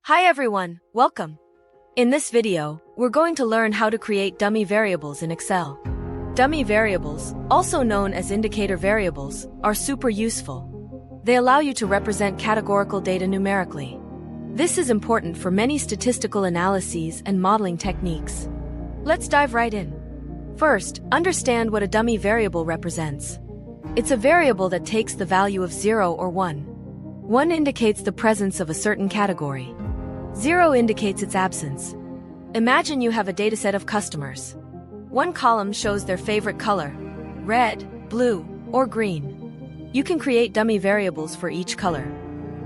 Hi everyone, welcome. In this video, we're going to learn how to create dummy variables in Excel. Dummy variables, also known as indicator variables, are super useful. They allow you to represent categorical data numerically. This is important for many statistical analyses and modeling techniques. Let's dive right in. First, understand what a dummy variable represents. It's a variable that takes the value of 0 or 1. 1 indicates the presence of a certain category. 0 indicates its absence. Imagine you have a dataset of customers. One column shows their favorite color, red, blue, or green. You can create dummy variables for each color.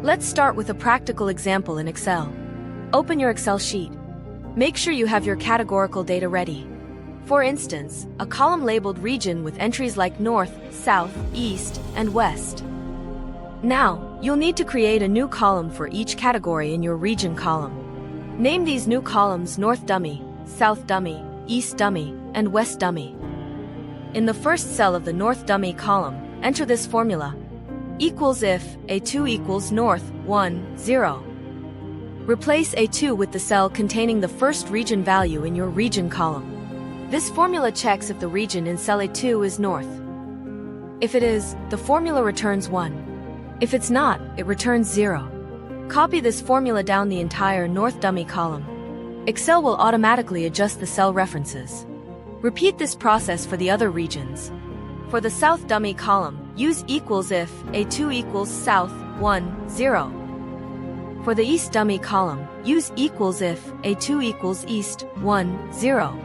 Let's start with a practical example in Excel. Open your Excel sheet. Make sure you have your categorical data ready. For instance, a column labeled region with entries like North, South, East, and West. Now, you'll need to create a new column for each category in your region column. Name these new columns North Dummy, South Dummy, East Dummy, and West Dummy. In the first cell of the North Dummy column, enter this formula. Equals if A2 equals North, 1, 0. Replace A2 with the cell containing the first region value in your region column. This formula checks if the region in cell A2 is North. If it is, the formula returns 1. If it's not, it returns 0. Copy this formula down the entire North Dummy column. Excel will automatically adjust the cell references. Repeat this process for the other regions. For the South Dummy column, use equals if A2 equals South, 1, 0. For the East Dummy column, use equals if A2 equals East, 1, 0.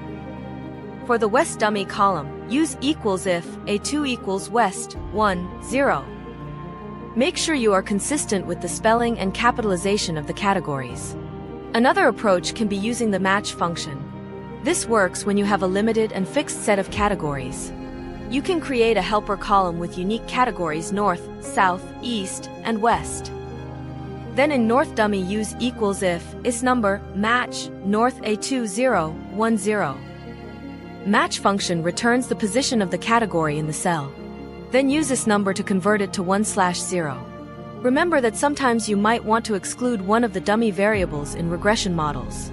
For the West Dummy column, use equals if A2 equals West, 1, 0. Make sure you are consistent with the spelling and capitalization of the categories. Another approach can be using the match function. This works when you have a limited and fixed set of categories. You can create a helper column with unique categories North, South, East, and West. Then in North Dummy use equals if is number match North A2 0, 1, 0. Match function returns the position of the category in the cell. Then use this number to convert it to 1/0. Remember that sometimes you might want to exclude one of the dummy variables in regression models.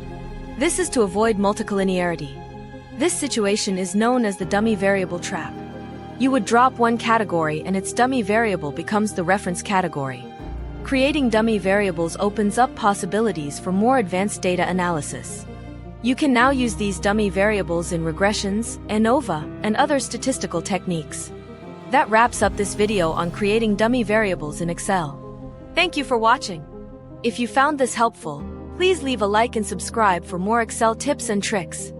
This is to avoid multicollinearity. This situation is known as the dummy variable trap. You would drop one category and its dummy variable becomes the reference category. Creating dummy variables opens up possibilities for more advanced data analysis. You can now use these dummy variables in regressions, ANOVA, and other statistical techniques. That wraps up this video on creating dummy variables in Excel. Thank you for watching. If you found this helpful, please leave a like and subscribe for more Excel tips and tricks.